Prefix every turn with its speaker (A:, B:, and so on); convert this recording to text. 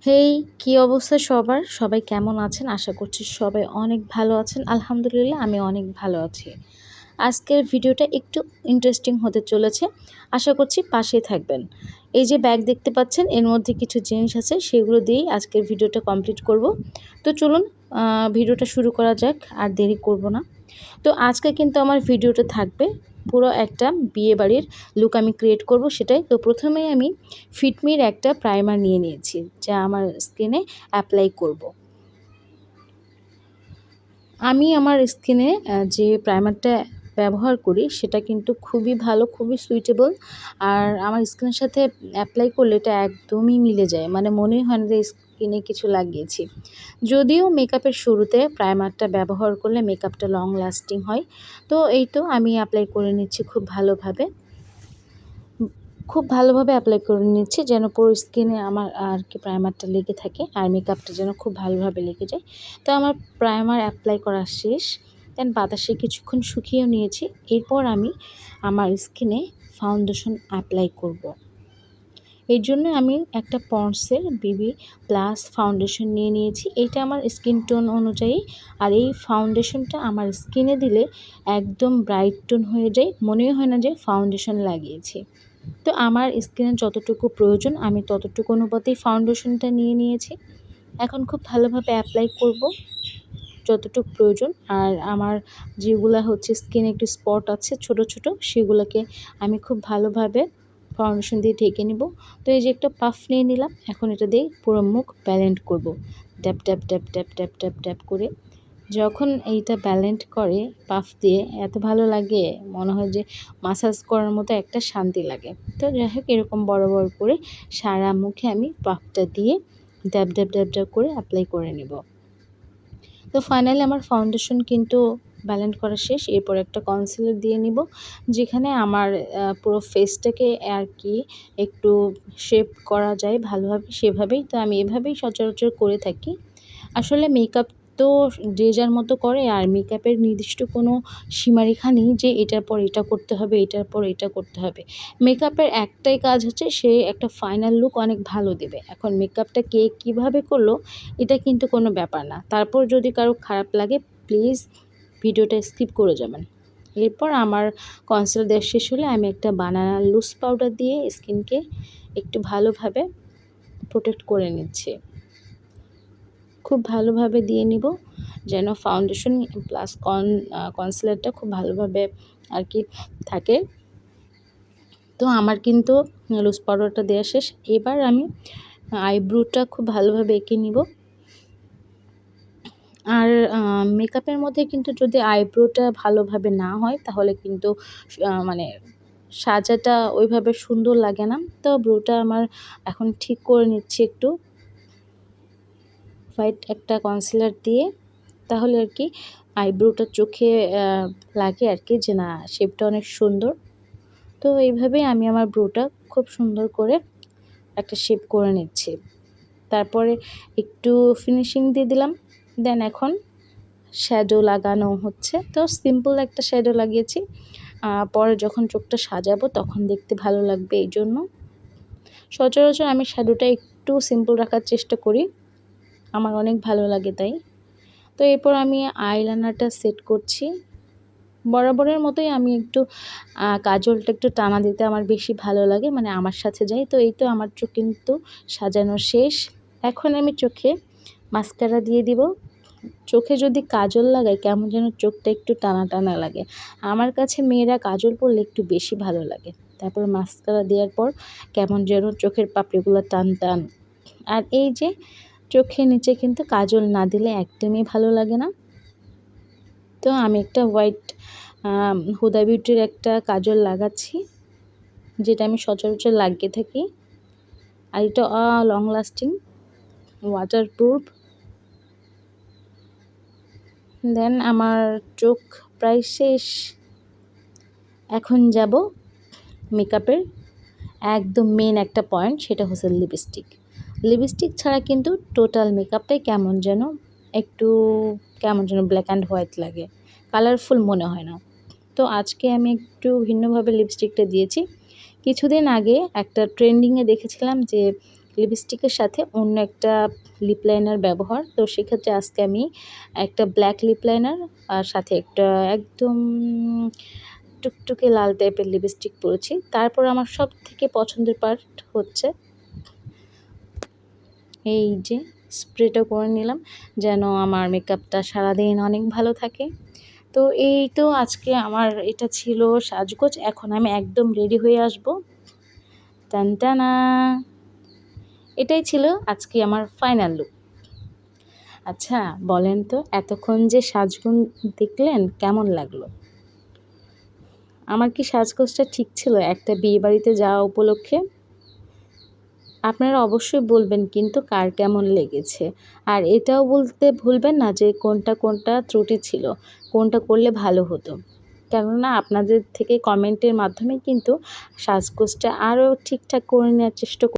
A: হেই, কি অবস্থা সবার? সবাই কেমন আছেন? আশা করছি সবাই অনেক ভালো আছেন। আলহামদুলিল্লাহ আমি অনেক ভালো আছি। আজকের ভিডিওটা একটু ইন্টারেস্টিং হতে চলেছে। আশা করছি পাশেই থাকবেন। এই যে ব্যাগ দেখতে পাচ্ছেন এর মধ্যে কিছু জিনিস আছে সেগুলো দিয়েই আজকের ভিডিওটা কমপ্লিট করব। তো চলুন ভিডিওটা শুরু করা যাক, আর দেরি করব না। তো আজকে কিন্তু আমার ভিডিওটা থাকবে পুরো একটা বিয়েবাড়ির লুক আমি ক্রিয়েট করব সেটাই। তো প্রথমেই আমি ফিটমির একটা প্রাইমার নিয়ে নিয়েছি যা আমার স্কিনে অ্যাপ্লাই করব। আমি আমার স্কিনে যে প্রাইমারটা ব্যবহার করি সেটা কিন্তু খুবই ভালো, খুবই সুইটেবল। আর আমার স্কিনের সাথে অ্যাপ্লাই করলে এটা একদমই মিলে যায়, মানে মনেই হয় না যে স্কিনে কিছু লাগিয়েছি। যদিও মেকআপের শুরুতে প্রাইমারটা ব্যবহার করলে মেকআপটা লং লাস্টিং হয়। তো এই তো আমি অ্যাপ্লাই করে নিচ্ছি খুব ভালোভাবে অ্যাপ্লাই করে নিচ্ছি যেন পুরো স্কিনে আমার আর কি প্রাইমারটা লেগে থাকে আর মেকআপটা যেন খুব ভালোভাবে লেগে যায়। তো আমার প্রাইমার অ্যাপ্লাই করা শেষ। দেন বাতাসে কিছুক্ষণ শুকিয়েও নিয়েছি। এরপর আমি আমার স্কিনে ফাউন্ডেশন অ্যাপ্লাই করব। এর জন্য আমি একটা পন্ডসের বিবি প্লাস ফাউন্ডেশন নিয়ে নিয়েছি। এইটা আমার স্কিন টোন অনুযায়ী। আর এই ফাউন্ডেশনটা আমার স্কিনে দিলে একদম ব্রাইট টোন হয়ে যায়, মনেই হয় না যে ফাউন্ডেশন লাগিয়েছি। তো আমার স্কিনে যতটুকু প্রয়োজন আমি ততটুকু অনুপাতেই ফাউন্ডেশনটা নিয়ে নিয়েছি। এখন খুব ভালোভাবে অ্যাপ্লাই করব যতটুকু প্রয়োজন। আর আমার যেগুলা হচ্ছে স্কিনে একটু স্পট আছে ছোট ছোট, সেগুলোকে আমি খুব ভালোভাবে ফাউন্ডেশন দিয়ে ঢেকে নিব। তো এই যে একটা পাফ নিয়ে নিলাম, এখন এটা দিয়ে পুরো মুখ ব্যালেন্ড করব। Tap tap tap tap tap tap tap করে যখন এইটা ব্যালেন্ড করে পাফ দিয়ে এত ভালো লাগে, মনে হয় যে মাসাজ করার মতো একটা শান্তি লাগে। তো যাই হোক এরকম বড় বড় করে সারা মুখে আমি পাফটা দিয়ে ড্যাব ড্যাব ড্যাব ড্যাব করে অ্যাপ্লাই করে নেব। তো ফাইনালি আমার ফাউন্ডেশন কিন্তু ব্যালেন্ড করা শেষ। এরপর একটা কনসিলার দিয়ে নিব, যেখানে আমার পুরো ফেসটাকে আর কি একটু শেপ করা যায় ভালোভাবে, সেভাবেই। তো আমি এভাবেই সচরাচর করে থাকি। আসলে মেকআপ তো যে যার মতো করে, আর মেকআপের নির্দিষ্ট কোনো সীমারেখা নেই যে এটার পর এটা করতে হবে, এটার পর এটা করতে হবে। মেকআপের একটাই কাজ হচ্ছে সে একটা ফাইনাল লুক অনেক ভালো দেবে। এখন মেকআপটা কে কীভাবে করলো এটা কিন্তু কোনো ব্যাপার না। তারপর যদি কারো খারাপ লাগে প্লিজ ভিডিওটা স্কিপ করে যাবেন। এরপর আমার কনসিলার দেওয়া শেষ হলে আমি একটা বানানা লুজ পাউডার দিয়ে স্কিনকে একটু ভালোভাবে প্রোটেক্ট করে নিচ্ছি। খুব ভালোভাবে দিয়ে নিব যেন ফাউন্ডেশন প্লাস কনসিলারটা খুব ভালোভাবে আর কি থাকে। তো আমার কিন্তু লুজ পাউডারটা দেওয়া শেষ। এবার আমি আইব্রোটা খুব ভালোভাবে এঁকে নিব। আর মেকআপের মধ্যে কিন্তু যদি আইব্রোটা ভালোভাবে না হয় তাহলে কিন্তু মানে সাজাটা ওইভাবে সুন্দর লাগে না। তো ব্রোটা আমার এখন ঠিক করে নিচ্ছি একটু হোয়াইট একটা কনসিলার দিয়ে, তাহলে আর কি আইব্রোটা চোখে লাগে আর কি, যে না শেপটা অনেক সুন্দর। তো এইভাবেই আমি আমার ব্রোটা খুব সুন্দর করে একটা শেপ করে নিচ্ছি। তারপরে একটু ফিনিশিং দিয়ে দিলাম। দেন এখন শ্যাডো লাগানো হচ্ছে। তো সিম্পল একটা শ্যাডো লাগিয়েছি, পরে যখন চোখটা সাজাবো তখন দেখতে ভালো লাগবে, এই জন্য সচরাচর আমি শ্যাডোটা একটু সিম্পল রাখার চেষ্টা করি, আমার অনেক ভালো লাগে তাই। তো এরপর আমি আইলাইনারটা সেট করছি। বরাবরের মতোই আমি একটু কাজলটা একটু টানা দিতে আমার বেশি ভালো লাগে, মানে আমার সাথে যাই। তো এই তো আমার চোখ কিন্তু সাজানো শেষ। এখন আমি চোখে মাস্কারা দিয়ে দিব। চোখে যদি কাজল লাগাই কেমন যেন চোখটা একটু টানা টানা লাগে। আমার কাছে মেয়েরা কাজল পরলে একটু বেশি ভালো লাগে। তারপর মাস্কারা দেওয়ার পর কেমন যেন চোখের পাপড়িগুলো টান টান। আর এই যে চোখের নিচে কিন্তু কাজল না দিলে একদমই ভালো লাগে না। তো আমি একটা হোয়াইট হুদা বিউটির একটা কাজল লাগাচ্ছি, যেটা আমি সচরাচর লাগিয়ে থাকি। আর এটা লং লাস্টিং, ওয়াটারপ্রুফ। দেন আমার চোখ প্রায় শেষ। এখন যাব মেকআপের একদম মেন একটা পয়েন্ট, সেটা হচ্ছে লিপস্টিক। লিপস্টিক ছাড়া কিন্তু টোটাল মেকআপটাই কেমন যেন ব্ল্যাক অ্যান্ড হোয়াইট লাগে, কালারফুল মনে হয় না। তো আজকে আমি একটু ভিন্নভাবে লিপস্টিকটা দিয়েছি। কিছুদিন আগে একটা ট্রেন্ডিংয়ে দেখেছিলাম যে লিপস্টিকের সাথে অন্য একটা লিপ লাইনার ব্যবহার। তো সেক্ষেত্রে আজকে আমি একটা ব্ল্যাক লিপ লাইনার আর সাথে একটা একদম টুকটুকে লাল টাইপের লিপস্টিক পরেছি। তারপর আমার সবথেকে পছন্দের পার্ট হচ্ছে এই যে স্প্রেটা করে নিলাম যেন আমার মেকআপটা সারাদিন অনেক ভালো থাকে। তো এই তো আজকে আমার এটা ছিল সাজগোজ। এখন আমি একদম রেডি হয়ে আসব। টানটানা! এটাই ছিল আজকে আমার ফাইনাল লুক। আচ্ছা বলেন তো, এতক্ষণ যে সাজগুন দেখলেন কেমন লাগলো? আমার কি সাজগোজটা ঠিক ছিল একটা বিয়েবাড়িতে যাওয়া উপলক্ষে? আপনারা অবশ্যই বলবেন কিন্তু কার কেমন লেগেছে। আর এটাও বলতে ভুলবেন না যে কোনটা কোনটা ত্রুটি ছিল, কোনটা করলে ভালো হতো। কেননা আপনাদের থেকে কমেন্টের মাধ্যমে কিন্তু সাজগোজটা আরও ঠিকঠাক করে নেওয়ার চেষ্টা